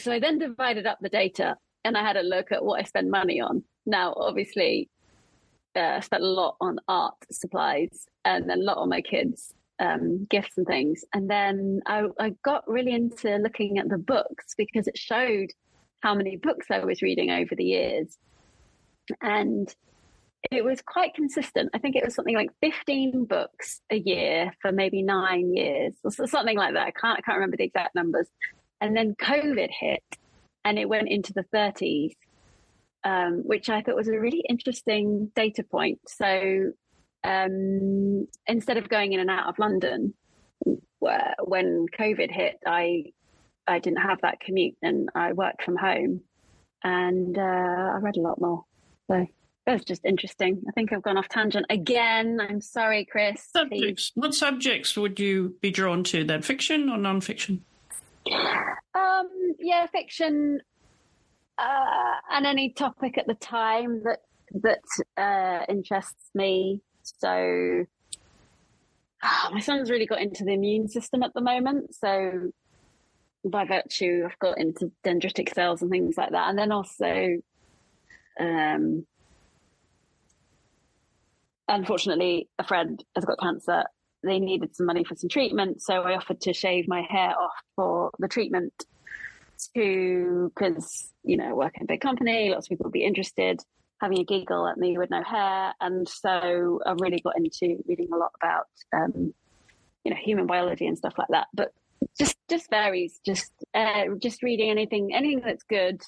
so I then divided up the data and I had a look at what I spend money on. Now, obviously, I spent a lot on art supplies and then a lot on my kids' gifts and things. And then I got really into looking at the books because it showed how many books I was reading over the years. And it was quite consistent. I think it was something like 15 books a year for maybe 9 years or something like that. I can't remember the exact numbers. And then COVID hit and it went into the 30s. Which I thought was a really interesting data point. So instead of going in and out of London, when COVID hit, I didn't have that commute and I worked from home and I read a lot more. So it was just interesting. I think I've gone off tangent again. I'm sorry, Chris. Subjects. What subjects would you be drawn to then? Fiction or non-fiction? Yeah, fiction. And any topic at the time that interests me. So my son's really got into the immune system at the moment. So by virtue, I've got into dendritic cells and things like that. And then also, unfortunately, a friend has got cancer. They needed some money for some treatment. So I offered to shave my hair off for the treatment because, I work in a big company, lots of people would be interested, having a giggle at me with no hair. And so I really got into reading a lot about, human biology and stuff like that. But just varies, just reading anything that's good,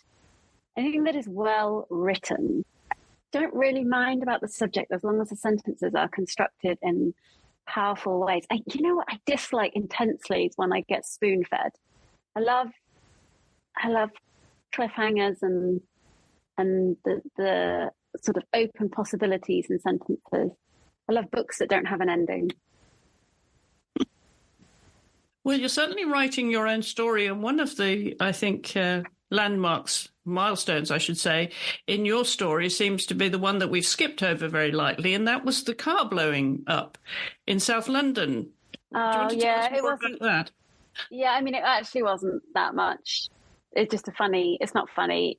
anything that is well written. Don't really mind about the subject as long as the sentences are constructed in powerful ways. What I dislike intensely is when I get spoon-fed. I love cliffhangers and the sort of open possibilities in sentences. I love books that don't have an ending. Well, you're certainly writing your own story, and one of the, I think, milestones, I should say, in your story seems to be the one that we've skipped over very lightly, and that was the car blowing up in South London. Oh, yeah, it wasn't about that. Yeah, it actually wasn't that much. It's just it's not funny.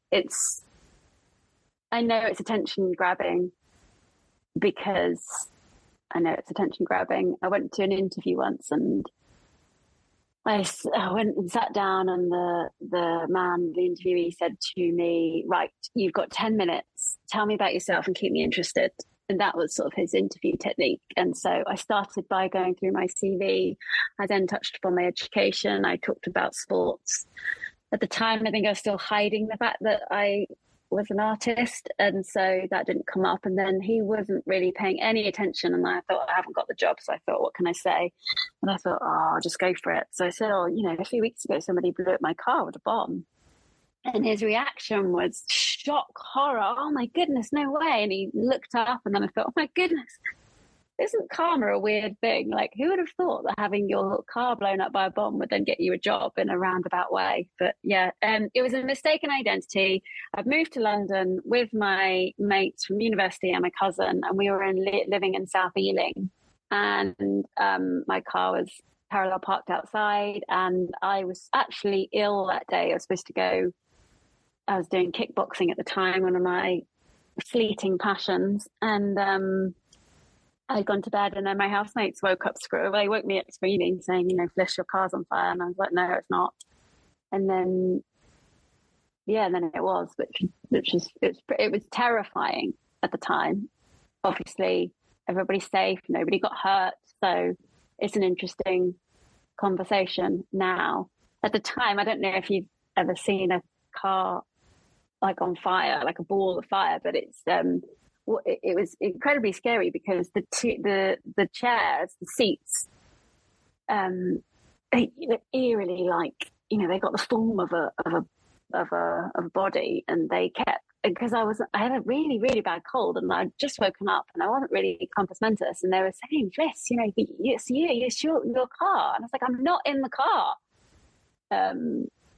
I know it's attention grabbing because I know it's attention grabbing. I went to an interview once and I went and sat down, and the interviewee, said to me, "Right, you've got 10 minutes. Tell me about yourself and keep me interested." And that was sort of his interview technique. And so I started by going through my CV. I then touched upon my education. I talked about sports. At the time, I think I was still hiding the fact that I was an artist, and so that didn't come up. And then he wasn't really paying any attention, and I thought, I haven't got the job, so I thought, what can I say? And I thought, I'll just go for it. So I said, a few weeks ago somebody blew up my car with a bomb. And his reaction was shock, horror. Oh my goodness, no way. And he looked up, and then I thought, oh my goodness, isn't karma a weird thing? Like, who would have thought that having your car blown up by a bomb would then get you a job in a roundabout way? But yeah, it was a mistaken identity. I've moved to London with my mates from university and my cousin, and we were living in South Ealing. And my car was parallel parked outside, and I was actually ill that day. I was doing kickboxing at the time, one of my fleeting passions. And I'd gone to bed, and then my housemates woke me up screaming, saying, Flish, your car's on fire. And I was like, no, it's not. And then, then it was, it was terrifying at the time. Obviously, everybody's safe, nobody got hurt. So it's an interesting conversation now. At the time, I don't know if you've ever seen a car like on fire, like a ball of fire, but it was incredibly scary because the chairs, the seats, they eerily, like, they got the form of a body, and they kept, because I had a really, really bad cold, and I'd just woken up, and I wasn't really compos mentis, and they were saying, "Fliss, it's your car," and I was like, "I'm not in the car,"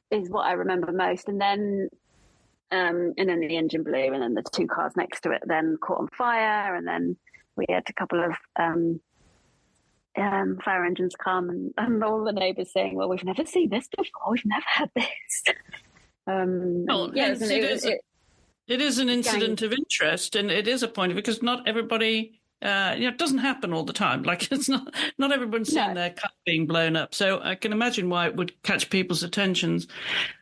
is what I remember most. And then the engine blew, and then the two cars next to it then caught on fire, and then we had a couple of fire engines come, and all the neighbours saying, "Well, we've never seen this before. We've never had this." It is an incident of interest, and it is a point of, because not everybody. It doesn't happen all the time. Like, it's not everyone's seeing their car being blown up. So I can imagine why it would catch people's attentions.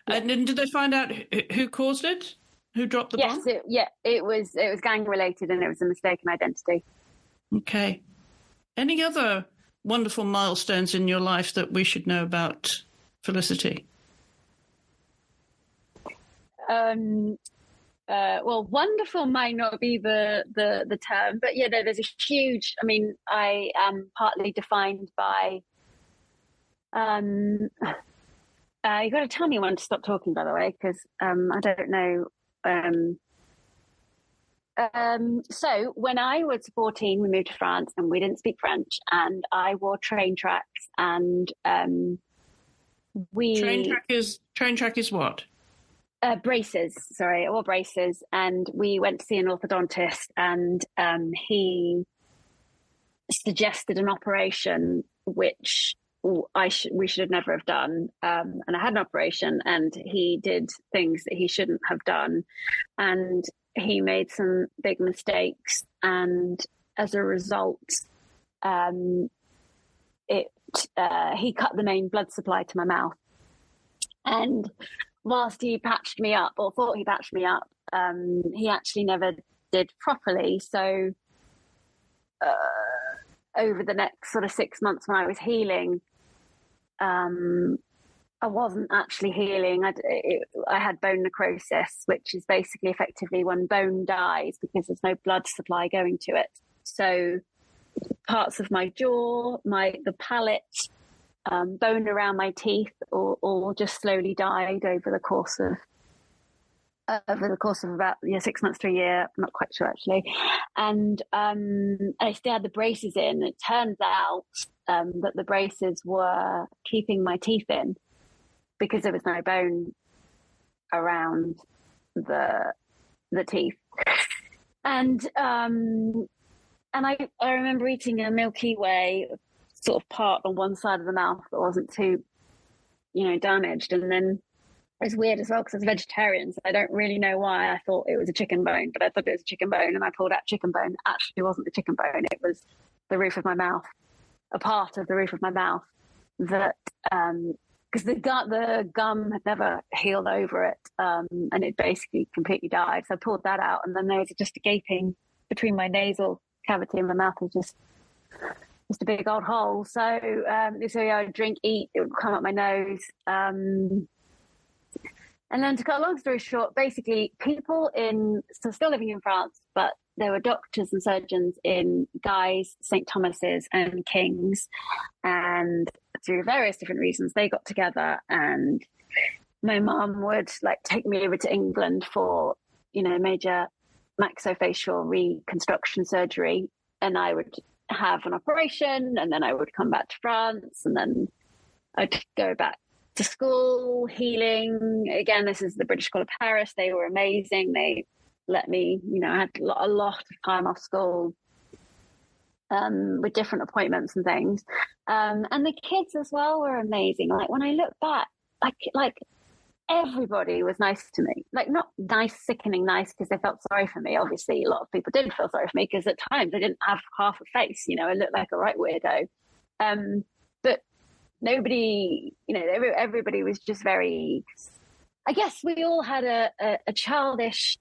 Yeah. And did they find out who caused it? Who dropped the bomb? Yes, it was gang related, and it was a mistaken identity. Okay. Any other wonderful milestones in your life that we should know about, Felicity? Well, wonderful might not be the term, but there's a huge. I mean, I am partly defined by. You got to tell me when to stop talking, by the way, because I don't know. So when I was 14, we moved to France, and we didn't speak French, and I wore train tracks, and Train track is what? Braces. Sorry, I wore braces, and we went to see an orthodontist, and he suggested an operation which we should never have done. And I had an operation, and he did things that he shouldn't have done, and he made some big mistakes, and as a result, he cut the main blood supply to my mouth. And whilst he patched me up, or thought he patched me up, he actually never did properly. So over the next sort of 6 months when I was healing, I wasn't actually healing. I had bone necrosis, which is basically effectively when bone dies because there's no blood supply going to it. So parts of my jaw, the palate, bone around my teeth, all just slowly died over the course of about 6 months to a year. I'm not quite sure actually. And I still had the braces in. It turns out that the braces were keeping my teeth in because there was no bone around the teeth. And I remember eating a Milky Way sort of part on one side of the mouth that wasn't too, damaged. And then it was weird as well because I was vegetarian, so I don't really know why I thought it was a chicken bone, but I thought it was a chicken bone, and I pulled out chicken bone. Actually, it wasn't the chicken bone. It was the roof of my mouth, a part of the roof of my mouth. that because the gum had never healed over it, and it basically completely died. So I pulled that out, and then there was just a gaping between my nasal cavity and my mouth was just a big old hole. So I would drink, eat, it would come up my nose. And then to cut a long story short, basically still living in France, but there were doctors and surgeons in Guy's, St. Thomas's and King's. And through various different reasons, they got together, and my mum would take me over to England for, major maxillofacial reconstruction surgery. And I would have an operation, and then I would come back to France, and then I'd go back to school, healing. Again, this is the British School of Paris. They were amazing. They let me, I had a lot of time off school with different appointments and things. And the kids as well were amazing. When I look back, everybody was nice to me. Not nice, sickening nice because they felt sorry for me. Obviously, a lot of people did feel sorry for me because at times I didn't have half a face. I looked like a right weirdo. But nobody, everybody was just very, I guess we all had a childish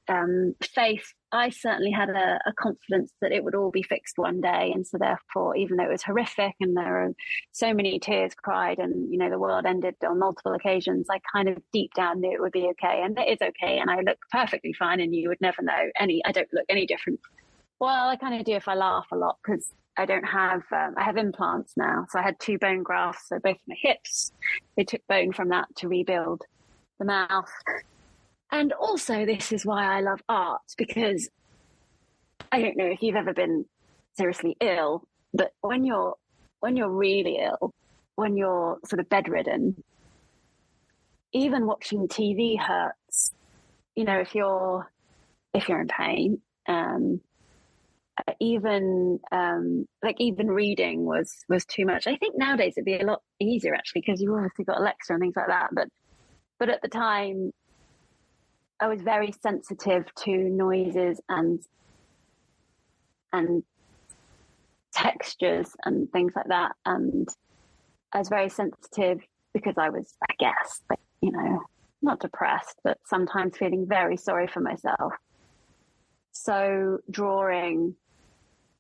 faith. I certainly had a confidence that it would all be fixed one day. And so therefore, even though it was horrific and there were so many tears cried and, the world ended on multiple occasions, I kind of deep down knew it would be okay. And it is okay. And I look perfectly fine, and you would never know I don't look any different. Well, I kind of do if I laugh a lot, because I don't have, I have implants now. So I had 2 bone grafts, so both my hips, they took bone from that to rebuild the mouth. And also, this is why I love art, because I don't know if you've ever been seriously ill, but when you're really ill, when you're sort of bedridden, even watching TV hurts. If you're in pain, even reading was too much. I think nowadays it'd be a lot easier actually, because you've obviously got Alexa and things like that. But at the time, I was very sensitive to noises and textures and things like that. And I was very sensitive because I was, I guess, not depressed, but sometimes feeling very sorry for myself. So drawing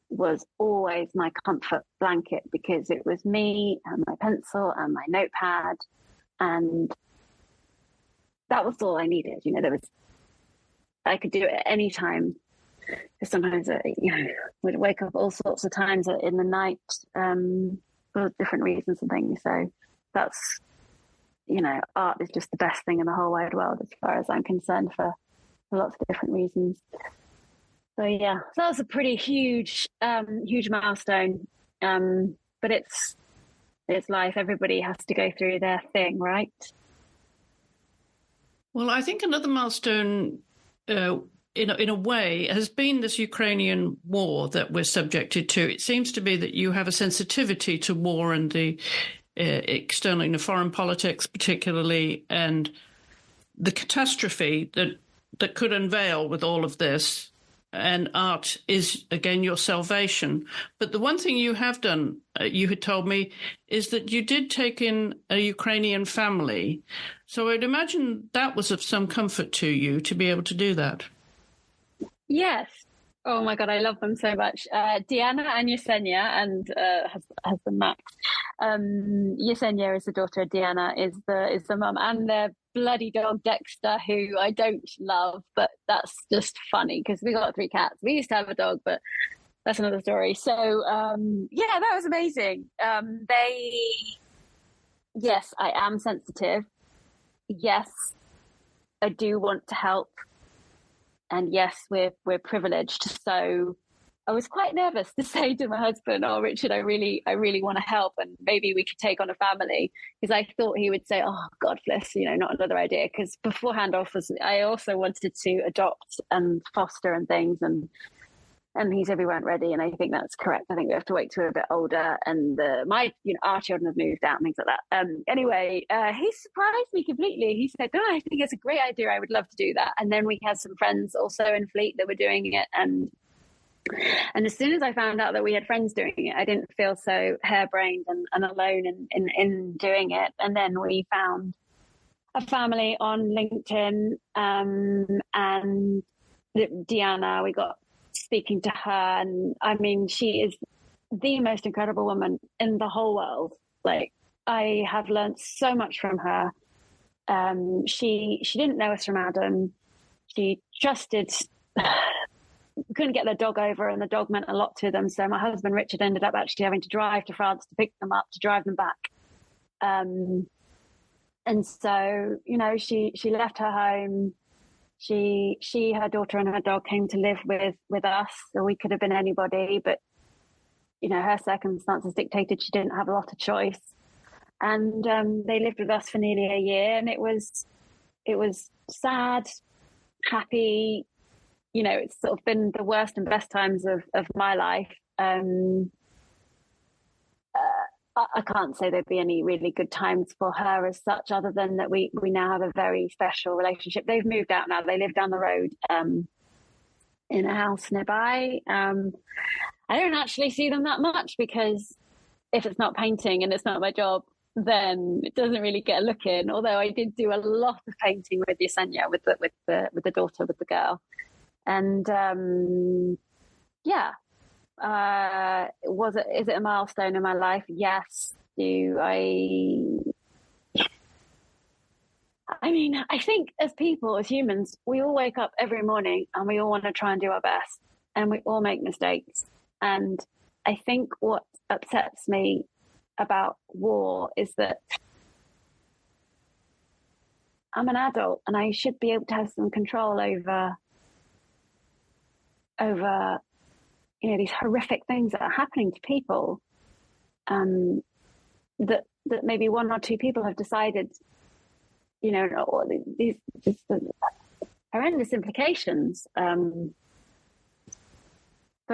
was always my comfort blanket, because it was me and my pencil and my notepad, and that was all I needed. I could do it at any time. Because sometimes would wake up all sorts of times in the night for different reasons and things. So that's, art is just the best thing in the whole wide world as far as I'm concerned, for lots of different reasons. So yeah, so that was a pretty huge milestone. But it's life. Everybody has to go through their thing, right? Well, I think another milestone, in a way, has been this Ukrainian war that we're subjected to. It seems to be that you have a sensitivity to war and the external, foreign politics particularly, and the catastrophe that could unveil with all of this. And art is, again, your salvation. But the one thing you have done, you had told me, is that you did take in a Ukrainian family. So I'd imagine that was of some comfort to you to be able to do that. Yes. Oh my God, I love them so much. Diana and Yesenia, and husband Max. Yesenia is the daughter. Diana is the mum, and their bloody dog Dexter, who I don't love, but that's just funny because we got 3 cats. We used to have a dog, but that's another story. So yeah, that was amazing. Yes, I am sensitive. Yes, I do want to help. And yes, we're privileged. So I was quite nervous to say to my husband, "Oh, Richard, I really want to help, and maybe we could take on a family." Because I thought he would say, "Oh, God bless, not another idea." Because beforehand, I also wanted to adopt and foster and things, and he said we weren't ready, and I think that's correct. I think we have to wait till we're a bit older, and our children have moved out and things like that. Anyway, he surprised me completely. He said, "No, I think it's a great idea. I would love to do that." And then we had some friends also in Fleet that were doing it, and And as soon as I found out that we had friends doing it, I didn't feel so harebrained and alone in doing it. And then we found a family on LinkedIn, and Deanna, we got speaking to her. And I mean, she is the most incredible woman in the whole world. Like, I have learned so much from her. She didn't know us from Adam. She trusted, couldn't get their dog over, and the dog meant a lot to them. So my husband Richard ended up actually having to drive to France to pick them up, to drive them back. And so, you know, she left her home. She, her daughter and her dog came to live with us. So we could have been anybody, but, you know, her circumstances dictated she didn't have a lot of choice. And they lived with us for nearly a year, and it was sad, happy. You know, it's sort of been the worst and best times of my life. I can't say there'd be any really good times for her as such, other than that we now have a very special relationship. They've moved out now. They live down the road in a house nearby. I don't actually see them that much, because if it's not painting and it's not my job, then it doesn't really get a look in. Although I did do a lot of painting with Yesenia, with the daughter, with the girl. And is it a milestone in my life? Yes. I mean, I think as people, as humans, we all wake up every morning and we all want to try and do our best, and we all make mistakes. And I think what upsets me about war is that I'm an adult and I should be able to have some control over, you know, these horrific things that are happening to people, that maybe one or two people have decided, you know, these just horrendous implications. So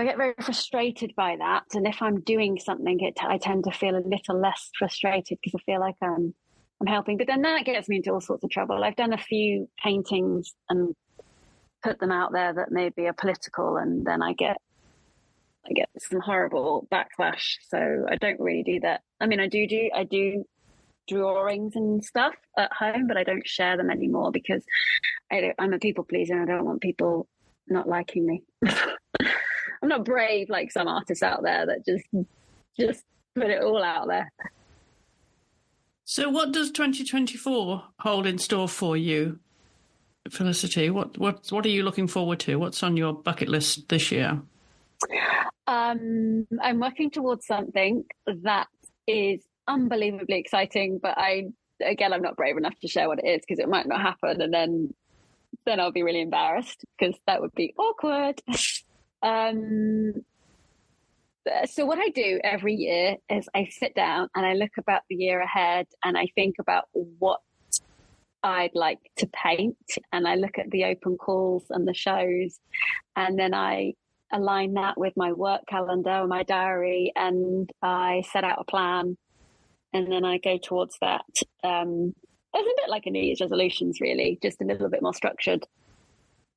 I get very frustrated by that. And if I'm doing something, I tend to feel a little less frustrated, because I feel like I'm helping. But then that gets me into all sorts of trouble. I've done a few paintings and put them out there that maybe are political, and then I get some horrible backlash. So I don't really do that. I mean, I do drawings and stuff at home, but I don't share them anymore, because I'm a people pleaser and I don't want people not liking me. I'm not brave like some artists out there that just put it all out there. So what does 2024 hold in store for you, Felicity? What are you looking forward to? What's on your bucket list this year? I'm working towards something that is unbelievably exciting, but I'm not brave enough to share what it is, because it might not happen, and then I'll be really embarrassed, because that would be awkward. So what I do every year is I sit down and I look about the year ahead, and I think about what I'd like to paint, and I look at the open calls and the shows, and then I align that with my work calendar, my diary, and I set out a plan, and then I go towards that. It's a bit like a New Year's resolutions, really, just a little bit more structured.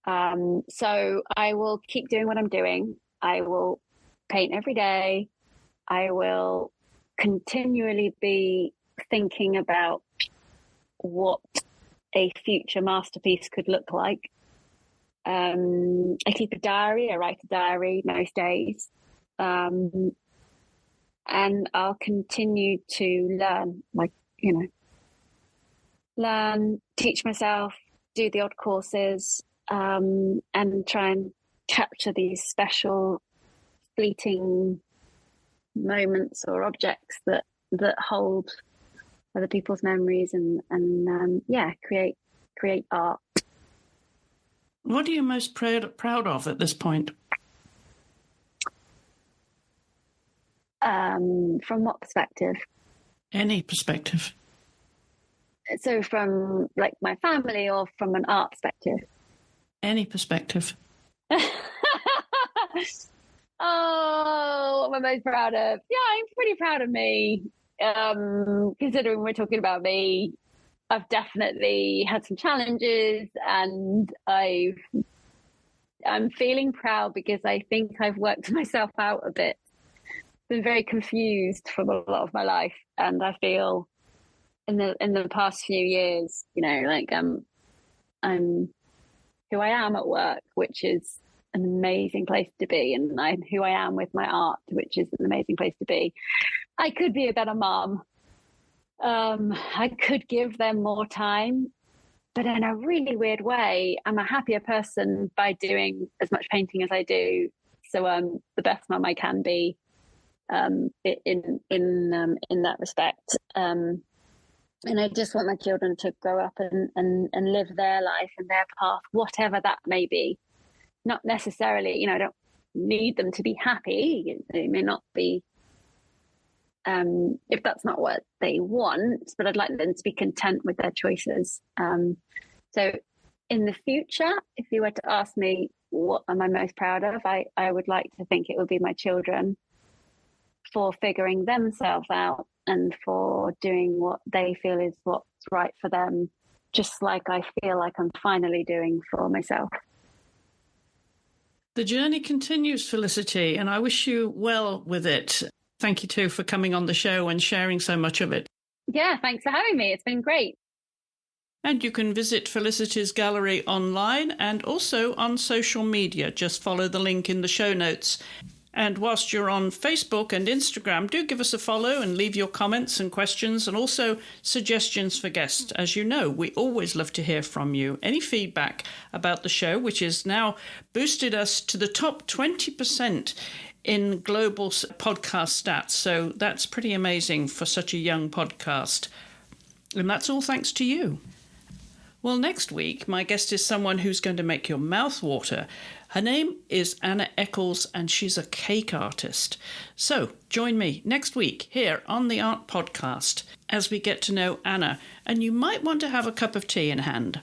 So I will keep doing what I'm doing. I will paint every day. I will continually be thinking about what a future masterpiece could look like. I keep a diary. I write a diary most days. And I'll continue to learn, learn, teach myself, do the odd courses, and try and capture these special, fleeting moments or objects that hold other people's memories, and create art. What are you most proud of at this point? From what perspective? Any perspective. So from like my family, or from an art perspective? Any perspective. Oh, what am I most proud of? Yeah, I'm pretty proud of me. Considering we're talking about me, I've definitely had some challenges, and I've I'm feeling proud because I think I've worked myself out a bit. Been very confused for a lot of my life, and I feel in the past few years, like I'm who I am at work, which is an amazing place to be, and I'm who I am with my art, which is an amazing place to be. I could be a better mom. I could give them more time, but in a really weird way, I'm a happier person by doing as much painting as I do. So I'm the best mom I can be in that respect. And I just want my children to grow up and live their life and their path, whatever that may be. Not necessarily, I don't need them to be happy. They may not be, if that's not what they want, but I'd like them to be content with their choices. So in the future, if you were to ask me what am I most proud of, I would like to think it would be my children for figuring themselves out and for doing what they feel is what's right for them, just like I feel like I'm finally doing for myself. The journey continues, Felicity, and I wish you well with it. Thank you, too, for coming on the show and sharing so much of it. Yeah, thanks for having me. It's been great. And you can visit Felicity's gallery online and also on social media. Just follow the link in the show notes. And whilst you're on Facebook and Instagram, do give us a follow and leave your comments and questions and also suggestions for guests. As you know, we always love to hear from you. Any feedback about the show, which has now boosted us to the top 20% in global podcast stats. So that's pretty amazing for such a young podcast. And that's all thanks to you. Well, next week, my guest is someone who's going to make your mouth water. Her name is Anna Eccles, and she's a cake artist. So join me next week here on the Art Podcast as we get to know Anna, and you might want to have a cup of tea in hand.